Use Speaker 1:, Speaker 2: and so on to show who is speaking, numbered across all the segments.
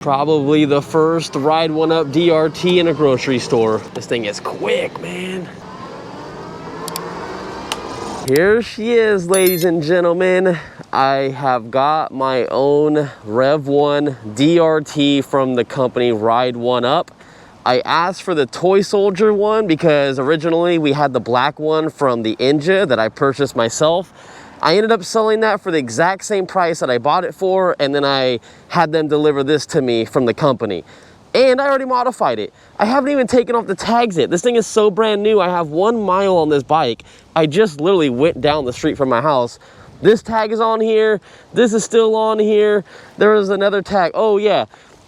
Speaker 1: Probably the first Ride1up DRT in a grocery store. This thing is quick, man. Here she is, ladies and gentlemen. I have got my own Revv1 DRT from the company Ride1up. I asked for the toy soldier one because originally we had the black one from the Ninja that I purchased myself. I ended up selling that for the exact same price that I bought it for, and then I had them deliver this to me from the company. And I already modified it. I haven't even taken off the tags yet. This thing is so brand new. I have 1 mile on this bike. I just literally went down the street from my house. This tag is on here. This is still on here. There is another tag. Oh yeah,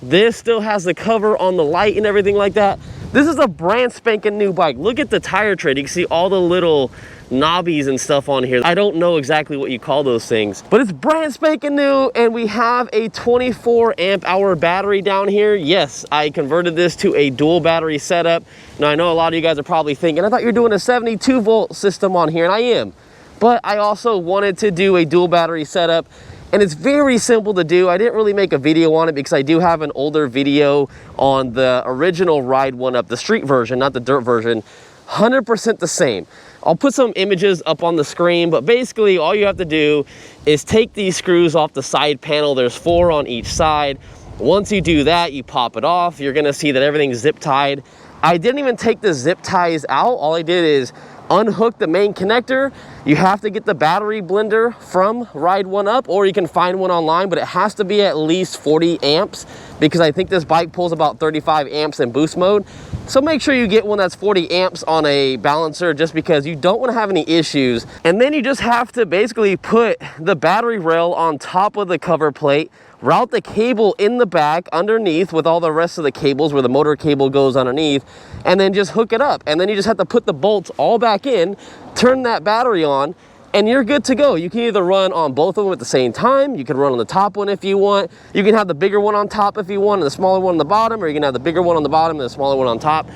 Speaker 1: this still has the cover on the light and everything like that. This is a brand spanking new bike. Look at the tire tread. You can see all the little knobbies and stuff on here. I don't know exactly what you call those things, but it's brand spanking new, and we have a 24 amp hour battery down here. Yes, I converted this to a dual battery setup. Now I know a lot of you guys are probably thinking, I thought you were doing a 72 volt system on here, and I am, but I also wanted to do a dual battery setup, and it's very simple to do. I didn't really make a video on it because I do have an older video on the original Ride1up, the street version, not the dirt version. 100% the same. I'll put some images up on the screen, but basically all you have to do is take these screws off the side panel. There's 4 on each side. Once you do that, you pop it off. You're gonna see that everything's zip tied. I didn't even take the zip ties out. All I did is unhook the main connector. You have to get the battery blender from Ride1up, or you can find one online, but it has to be at least 40 amps because I think this bike pulls about 35 amps in boost mode. So make sure you get one that's 40 amps on a balancer, just because you don't want to have any issues. And then you just have to basically put the battery rail on top of the cover plate, route the cable in the back underneath with all the rest of the cables where the motor cable goes underneath, and then just hook it up. And then you just have to put the bolts all back in, turn that battery on, and you're good to go. You can either run on both of them at the same time. You can run on the top one if you want. You can have the bigger one on top if you want and the smaller one on the bottom, or you can have the bigger one on the bottom and the smaller one on top.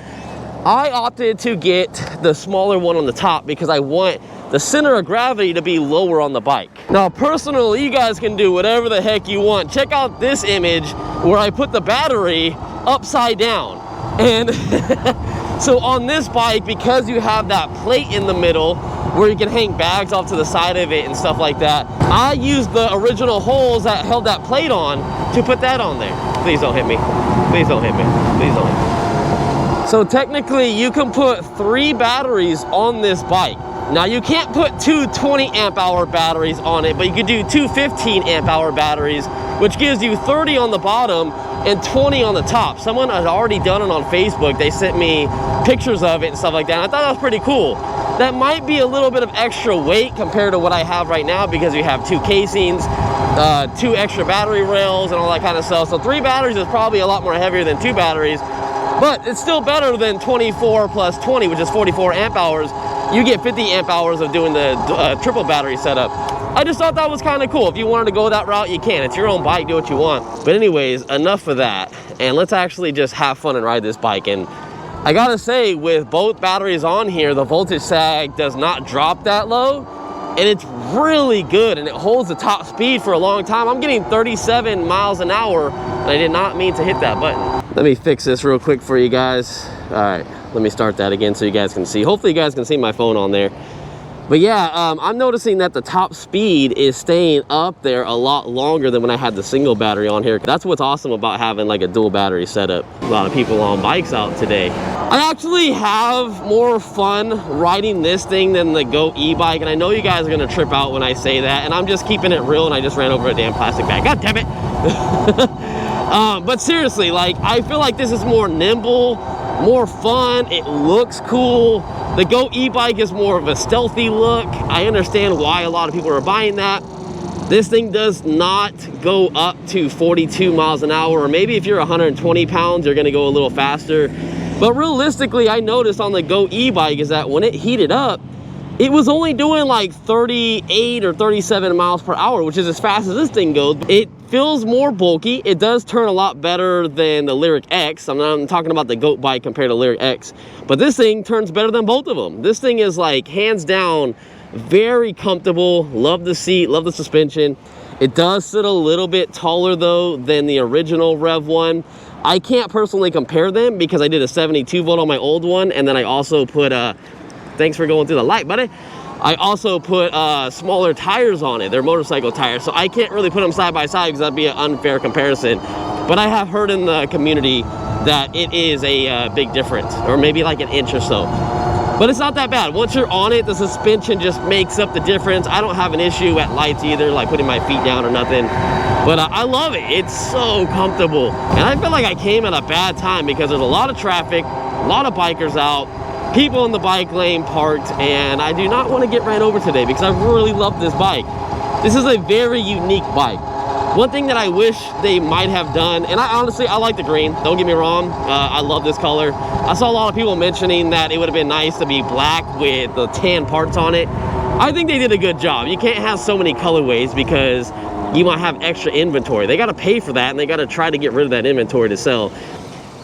Speaker 1: I opted to get the smaller one on the top because I want the center of gravity to be lower on the bike. Now, personally, you guys can do whatever the heck you want. Check out this image where I put the battery upside down. And so on this bike, because you have that plate in the middle where you can hang bags off to the side of it and stuff like that, I used the original holes that held that plate on to put that on there. Please don't hit me. Please don't hit me. Please don't hit me. So technically you can put 3 batteries on this bike. Now you can't put 2 20 amp hour batteries on it, but you could do 2 15 amp hour batteries, which gives you 30 on the bottom and 20 on the top. Someone had already done it on Facebook. They sent me pictures of it and stuff like that. And I thought that was pretty cool. That might be a little bit of extra weight compared to what I have right now because you have 2 casings, 2 extra battery rails and all that kind of stuff. So 3 batteries is probably a lot more heavier than 2 batteries, but it's still better than 24 plus 20, which is 44 amp hours. You get 50 amp hours of doing the triple battery setup. I just thought that was kind of cool. If you wanted to go that route, you can. It's your own bike, do what you want. But anyways, enough of that. And let's actually just have fun and ride this bike. And I gotta say, with both batteries on here, the voltage sag does not drop that low. And it's really good, and it holds the top speed for a long time. I'm getting 37 miles an hour, and I did not mean to hit that button. Let me fix this real quick for you guys. All right, let me start that again so you guys can see. Hopefully you guys can see my phone on there. But yeah, I'm noticing that the top speed is staying up there a lot longer than when I had the single battery on here. That's what's awesome about having like a dual battery setup. A lot of people on bikes out today. I actually have more fun riding this thing than the Go e-bike, and I know you guys are gonna trip out when I say that, and I'm just keeping it real, and I just ran over a damn plastic bag. God damn it! But seriously, like, I feel like this is more nimble, more fun. It looks cool. The Go e-bike is more of a stealthy look. I understand why a lot of people are buying that. This thing does not go up to 42 miles an hour, or maybe if you're 120 pounds, you're gonna go a little faster. But realistically, I noticed on the Go e-bike is that when it heated up, it was only doing like 38 or 37 miles per hour, which is as fast as this thing goes. It feels more bulky. It does turn a lot better than the Lyric X. I'm talking about the Goat bike compared to Lyric X, but this thing turns better than both of them. This thing is like hands down very comfortable. Love the seat, love the suspension. It does sit a little bit taller though than the original Revv1. I can't personally compare them because I did a 72 volt on my old one, and then I also put thanks for going through the light, buddy. I also put smaller tires on it. They're motorcycle tires, so I can't really put them side by side because that'd be an unfair comparison. But I have heard in the community that it is a big difference, or maybe like an inch or so. But it's not that bad. Once you're on it, the suspension just makes up the difference. I don't have an issue at lights either, like putting my feet down or nothing. But I love it. It's so comfortable. And I feel like I came at a bad time because there's a lot of traffic, a lot of bikers out, people in the bike lane parked, and I do not want to get ran over today because I really love this bike. This is a very unique bike. One thing that I wish they might have done, and I like the green, don't get me wrong, I love this color. I saw a lot of people mentioning that it would have been nice to be black with the tan parts on it. I think they did a good job. You can't have so many colorways because you might have extra inventory. They got to pay for that, and they got to try to get rid of that inventory to sell.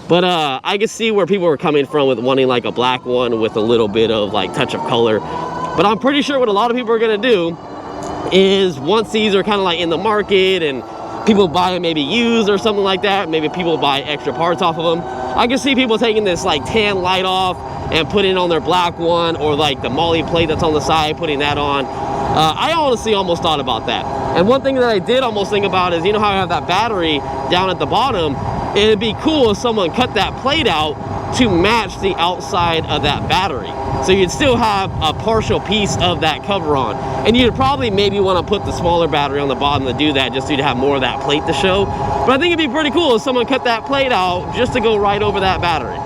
Speaker 1: But I can see where people were coming from with wanting like a black one with a little bit of like touch of color. But I'm pretty sure what a lot of people are gonna do is once these are kind of like in the market and people buy them maybe used or something like that, maybe people buy extra parts off of them, I can see people taking this like tan light off and putting it on their black one, or like the molly plate that's on the side, putting that on. I honestly almost thought about that. And one thing that I did almost think about is, you know how I have that battery down at the bottom? It'd be cool if someone cut that plate out to match the outside of that battery. So you'd still have a partial piece of that cover on. And you'd probably maybe want to put the smaller battery on the bottom to do that, just so you'd have more of that plate to show. But I think it'd be pretty cool if someone cut that plate out just to go right over that battery.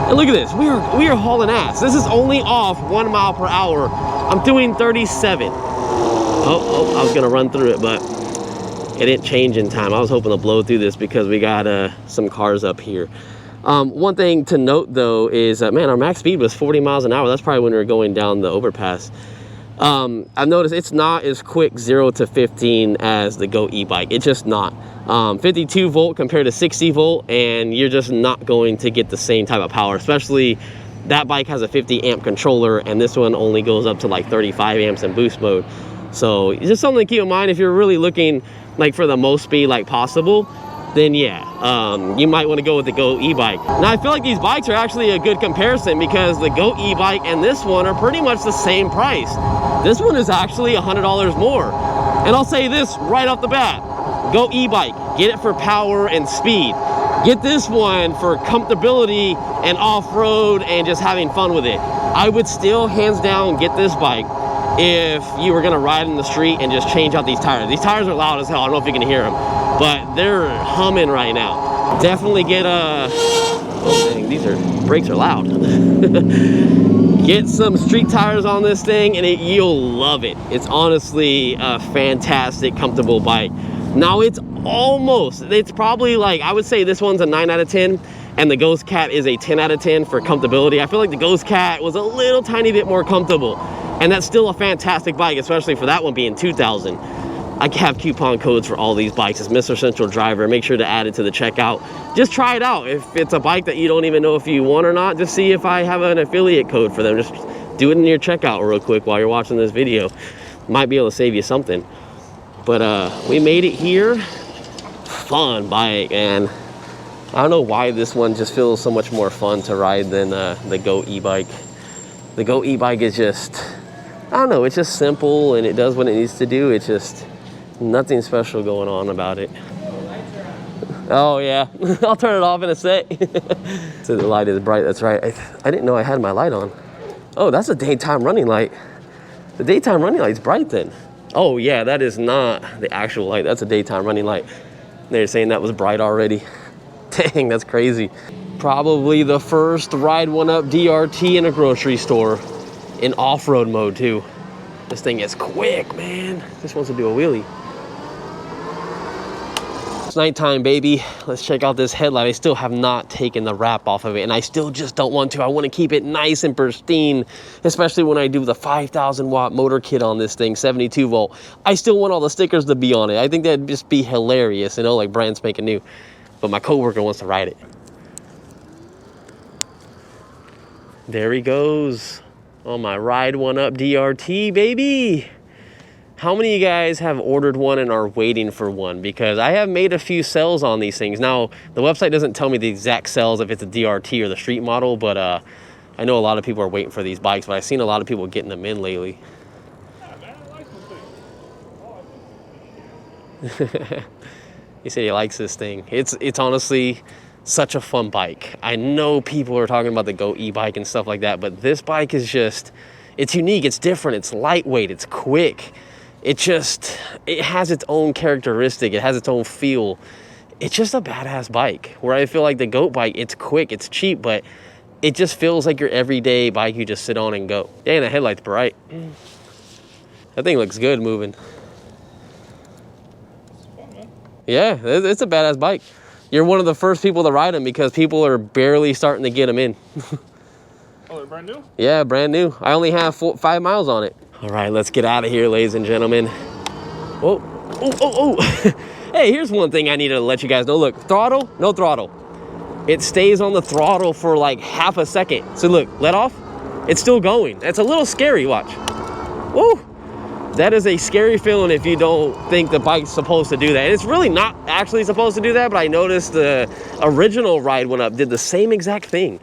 Speaker 1: And look at this, we are hauling ass. This is only off 1 mile per hour. I'm doing 37. Oh, I was gonna run through it, but it didn't change in time. I was hoping to blow through this because we got some cars up here. One thing to note though is man, our max speed was 40 miles an hour. That's probably when we were going down the overpass. I've noticed it's not as quick 0 to 15 as the Go e-bike. It's just not. 52 volt compared to 60 volt, and you're just not going to get the same type of power, especially that bike has a 50 amp controller and this one only goes up to like 35 amps in boost mode. So it's just something to keep in mind if you're really looking like for the most speed like possible. Then yeah, you might want to go with the Go e-bike. Now I feel like these bikes are actually a good comparison because the Go e-bike and this one are pretty much the same price. This one is actually $100 more. And I'll say this right off the bat, Go e-bike, get it for power and speed. Get this one for comfortability and off-road and just having fun with it. I would still hands down get this bike if you were gonna ride in the street and just change out these tires. These tires are loud as hell. I don't know if you can hear them, but they're humming right now. Definitely get oh dang, these brakes are loud. Get some street tires on this thing and you'll love it. It's honestly a fantastic, comfortable bike. Now it's probably like, I would say this one's a 9 out of 10 and the Ghost Cat is a 10 out of 10 for comfortability. I feel like the Ghost Cat was a little tiny bit more comfortable, and that's still a fantastic bike, especially for that one being 2,000. I have coupon codes for all these bikes. It's MrCentralDriver. Make sure to add it to the checkout. Just try it out. If it's a bike that you don't even know if you want or not, just see if I have an affiliate code for them. Just do it in your checkout real quick while you're watching this video. Might be able to save you something. But we made it here. Fun bike, and I don't know why this one just feels so much more fun to ride than the Go e-bike. The Go e-bike is just, I don't know, it's just simple and it does what it needs to do. It's just nothing special going on about it. Oh yeah, I'll turn it off in a sec. So the light is bright, that's right. I didn't know I had my light on. Oh, that's a daytime running light. The daytime running light's bright then. Oh yeah, that is not the actual light. That's a daytime running light. They're saying that was bright already. Dang, that's crazy. Probably the first Ride1up DRT in a grocery store in off-road mode too. This thing is quick, man. Just wants to do a wheelie. It's nighttime, baby. Let's check out this headlight. I still have not taken the wrap off of it, and I still just don't want to. I want to keep it nice and pristine, especially when I do the 5,000 watt motor kit on this thing, 72 volt. I still want all the stickers to be on it. I think that'd just be hilarious, you know, like brand spanking new. But my coworker wants to ride it. There he goes on my Ride1up DRT, baby. How many of you guys have ordered one and are waiting for one? Because I have made a few sales on these things. Now, the website doesn't tell me the exact sales if it's a DRT or the street model, but I know a lot of people are waiting for these bikes, but I've seen a lot of people getting them in lately.
Speaker 2: Yeah, man, I like this thing.
Speaker 1: He said he likes this thing. It's honestly such a fun bike. I know people are talking about the Go e-bike and stuff like that, but this bike is just, it's unique, it's different, it's lightweight, it's quick. It has its own characteristic, it has its own feel. It's just a badass bike, where I feel like the Goat bike, it's quick, it's cheap, but it just feels like your everyday bike you just sit on and go. Dang, the headlight's bright. That thing looks good moving.
Speaker 2: It's fun, man.
Speaker 1: Yeah, it's a badass bike. You're one of the first people to ride them because people are barely starting to get them in.
Speaker 2: Oh, they're brand new?
Speaker 1: Yeah, brand new. I only have 5 miles on it. All right, let's get out of here, ladies and gentlemen. Whoa, oh. Hey, here's one thing I need to let you guys know. Look, throttle, no throttle. It stays on the throttle for like half a second. So look, let off, it's still going. It's a little scary, watch. Woo! That is a scary feeling if you don't think the bike's supposed to do that. And it's really not actually supposed to do that, but I noticed the original Ride1up did the same exact thing.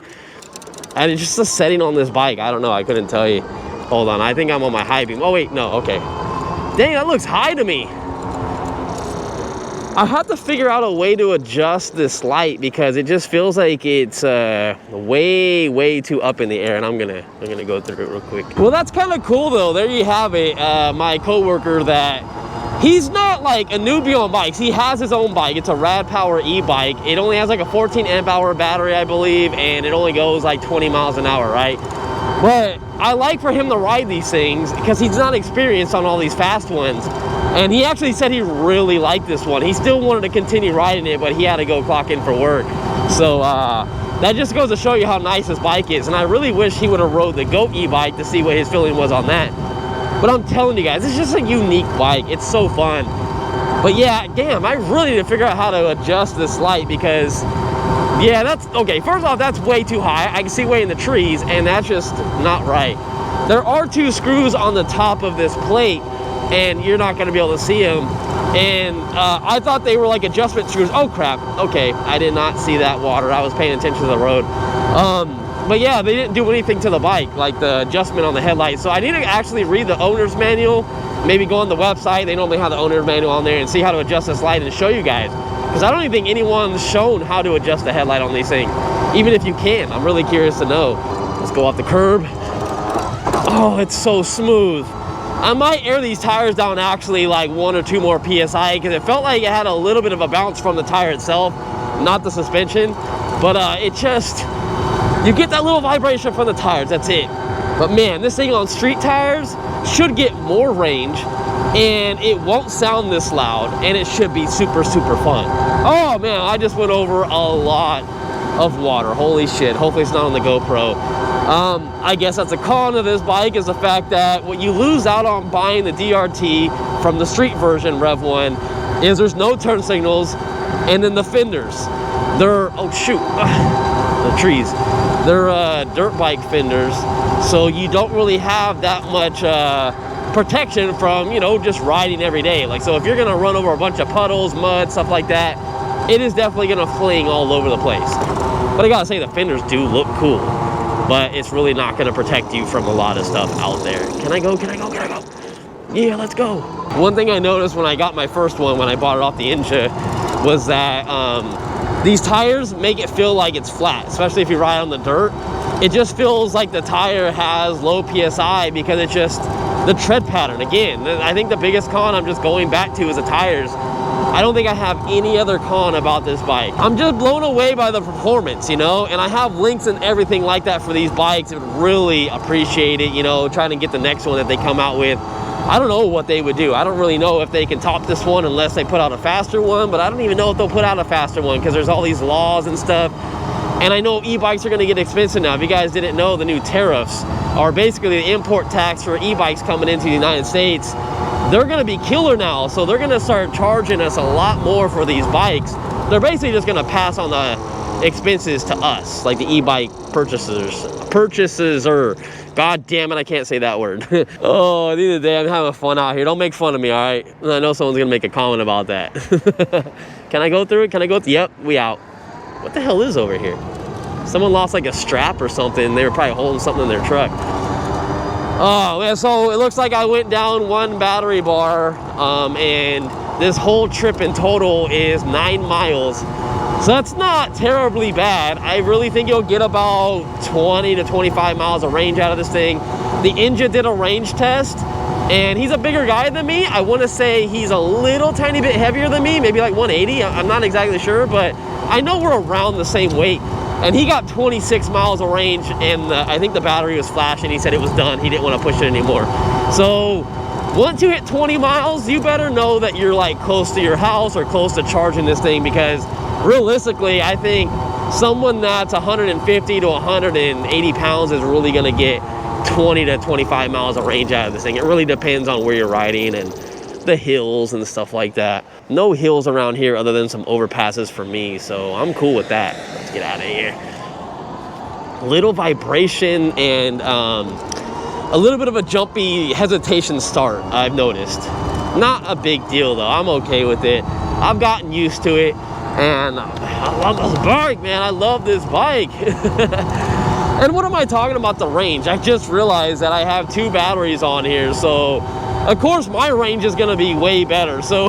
Speaker 1: And it's just a setting on this bike. I don't know, I couldn't tell you. Hold on, I think I'm on my high beam. Oh wait, no, okay. Dang, that looks high to me. I have to figure out a way to adjust this light because it just feels like it's way too up in the air, and I'm gonna go through it real quick. Well, that's kind of cool though. There you have it. My coworker, that he's not like a newbie on bikes. He has his own bike. It's a Rad Power e-bike. It only has like a 14 amp hour battery, I believe, and it only goes like 20 miles an hour, right? But I like for him to ride these things because he's not experienced on all these fast ones. And he actually said he really liked this one. He still wanted to continue riding it, but he had to go clock in for work. So that just goes to show you how nice this bike is. And I really wish he would have rode the Goat e-bike to see what his feeling was on that. But I'm telling you guys, it's just a unique bike. It's so fun. But yeah, damn, I really need to figure out how to adjust this light because, yeah, that's, okay, first off, that's way too high. I can see way in the trees, and that's just not right. There are 2 screws on the top of this plate, and you're not going to be able to see them. And I thought they were like adjustment screws. Oh crap, okay, I did not see that water. I was paying attention to the road. But yeah, they didn't do anything to the bike, like the adjustment on the headlight. So I need to actually read the owner's manual, maybe go on the website, they normally have the owner's manual on there, and see how to adjust this light and show you guys. Because I don't even think anyone's shown how to adjust the headlight on these things. Even if you can, I'm really curious to know. Let's go off the curb. Oh, it's so smooth. I might air these tires down actually like 1 or 2 more PSI because it felt like it had a little bit of a bounce from the tire itself, not the suspension. But it just, you get that little vibration from the tires, that's it. But man, this thing on street tires should get more range, and it won't sound this loud, and it should be super fun. Oh man, I just went over a lot of water. Holy shit, hopefully it's not on the GoPro. I guess that's a con of this bike, is the fact that what you lose out on buying the DRT from the street version Revv1 is there's no turn signals, and then the fenders, they're, oh shoot, the trees, they're dirt bike fenders, so you don't really have that much protection from, you know, just riding every day. Like, so if you're gonna run over a bunch of puddles, mud, stuff like that, it is definitely gonna fling all over the place. But I gotta say, the fenders do look cool, but it's really not gonna protect you from a lot of stuff out there. Can I go? Can I go? Can I go? Yeah, let's go. One thing I noticed when I got my first one, when I bought it off the Inja, was that these tires make it feel like it's flat, especially if you ride on the dirt. It just feels like the tire has low PSI because it's just the tread pattern. Again, I think the biggest con I'm just going back to is the tires. I don't think I have any other con about this bike. I'm just blown away by the performance, you know, and I have links and everything like that for these bikes. I would really appreciate it, you know, trying to get the next one that they come out with. I don't know what they would do. I don't really know if they can top this one unless they put out a faster one, but I don't even know if they'll put out a faster one because there's all these laws and stuff. And I know e-bikes are gonna get expensive now. If you guys didn't know, the new tariffs are basically the import tax for e-bikes coming into the United States. They're gonna be killer now, so they're gonna start charging us a lot more for these bikes. They're basically just gonna pass on the expenses to us, like the e-bike purchasers, or God damn it, I can't say that word. Oh, at the end of the day, I'm having fun out here. Don't make fun of me, all right? I know someone's gonna make a comment about that. Can I go through it? Can I go? Yep, we out. What the hell is over here? Someone lost like a strap or something. They were probably holding something in their truck. Oh man, so it looks like I went down 1 battery bar, and this whole trip in total is 9 miles. So that's not terribly bad. I really think you'll get about 20 to 25 miles of range out of this thing. The Ninja did a range test, and he's a bigger guy than me. I want to say he's a little tiny bit heavier than me, maybe like 180. I'm not exactly sure, but I know we're around the same weight. And he got 26 miles of range, and I think the battery was flashing. He said it was done. He didn't want to push it anymore. So once you hit 20 miles, you better know that you're like close to your house or close to charging this thing, because realistically, I think someone that's 150 to 180 pounds is really going to get 20 to 25 miles of range out of this thing. It really depends on where you're riding and the hills and stuff like that. No hills around here other than some overpasses for me, so I'm cool with that. Let's get out of here. Little vibration and a little bit of a jumpy hesitation start, I've noticed. Not a big deal though. I'm okay with it. I've gotten used to it, and I love this bike, man. I love this bike. And what am I talking about the range? I just realized that I have 2 batteries on here, so of course my range is going to be way better. So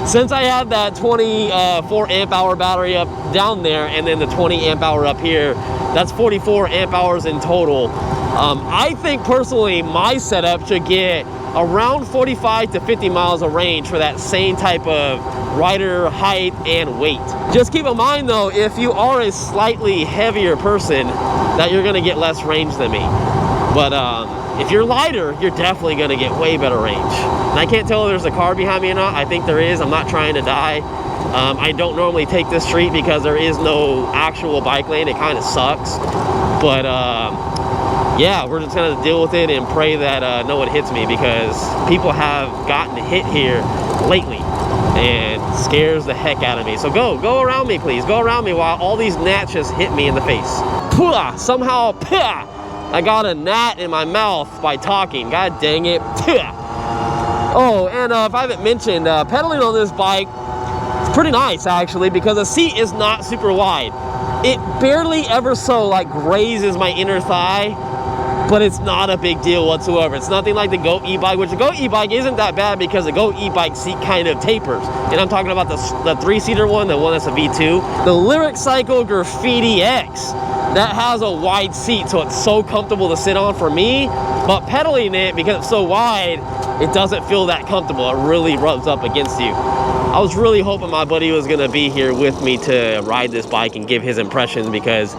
Speaker 1: since I have that 24 amp hour battery up down there, and then the 20 amp hour up here, that's 44 amp hours in total. I think personally my setup should get around 45 to 50 miles of range for that same type of rider height and weight. Just keep in mind though, if you are a slightly heavier person, that you're going to get less range than me. But if you're lighter, you're definitely going to get way better range. And I can't tell if there's a car behind me or not. I think there is. I'm not trying to die. I don't normally take this street because there is no actual bike lane. It kind of sucks. But yeah, we're just going to deal with it and pray that no one hits me, because people have gotten hit here lately and scares the heck out of me. So go around me, please. Go around me while all these gnats just hit me in the face. Somehow, I got a gnat in my mouth by talking. God dang it. Oh, and if I haven't mentioned, pedaling on this bike, it's pretty nice actually, because the seat is not super wide. It barely ever so like grazes my inner thigh, but it's not a big deal whatsoever. It's nothing like the GOAT e-bike, which the GOAT e-bike isn't that bad because the GOAT e-bike seat kind of tapers. And I'm talking about the 3-seater one, the one that's a V2. The Lyric Cycle Graffiti X, that has a wide seat, so it's so comfortable to sit on for me. But pedaling it, because it's so wide, it doesn't feel that comfortable. It really rubs up against you. I was really hoping my buddy was gonna be here with me to ride this bike and give his impressions, because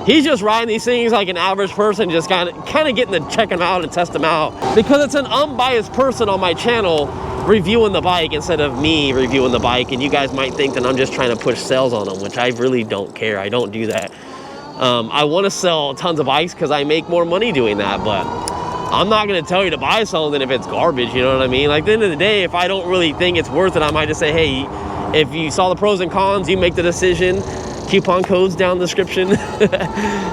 Speaker 1: he's just riding these things like an average person, just kind of getting to check them out and test them out, because it's an unbiased person on my channel reviewing the bike instead of me reviewing the bike. And you guys might think that I'm just trying to push sales on them, which I really don't care. I don't do that. I want to sell tons of bikes because I make more money doing that, but I'm not going to tell you to buy something if it's garbage, you know what I mean? Like, at the end of the day, if I don't really think it's worth it, I might just say, hey, if you saw the pros and cons, you make the decision. Coupon codes down in the description.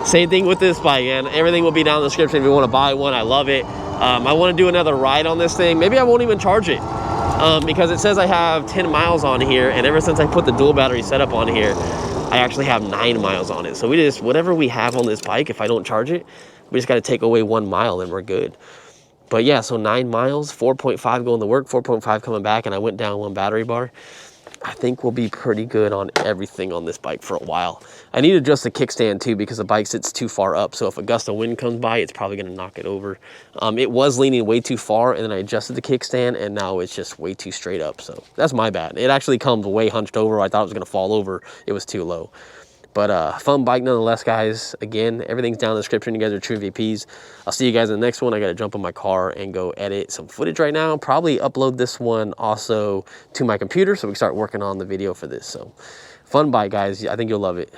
Speaker 1: Same thing with this bike, and everything will be down in the description if you want to buy one. I love it. I want to do another ride on this thing. Maybe I won't even charge it, because it says I have 10 miles on here, and ever since I put the dual battery setup on here, I actually have 9 miles on it. So we just, whatever we have on this bike, if I don't charge it, we just got to take away 1 mile and we're good. But yeah, so 9 miles, 4.5 going to work, 4.5 coming back, and I went down 1 battery bar. I think we'll be pretty good on everything on this bike for a while. I need to adjust the kickstand too, because the bike sits too far up. So if a gust of wind comes by, it's probably going to knock it over. It was leaning way too far, and then I adjusted the kickstand, and now it's just way too straight up. So that's my bad. It actually comes way hunched over. I thought it was going to fall over. It was too low. But fun bike nonetheless, guys. Again, everything's down in the description. You guys are true VPs. I'll see you guys in the next one. I got to jump in my car and go edit some footage right now. Probably upload this one also to my computer so we can start working on the video for this. So fun bike, guys. I think you'll love it.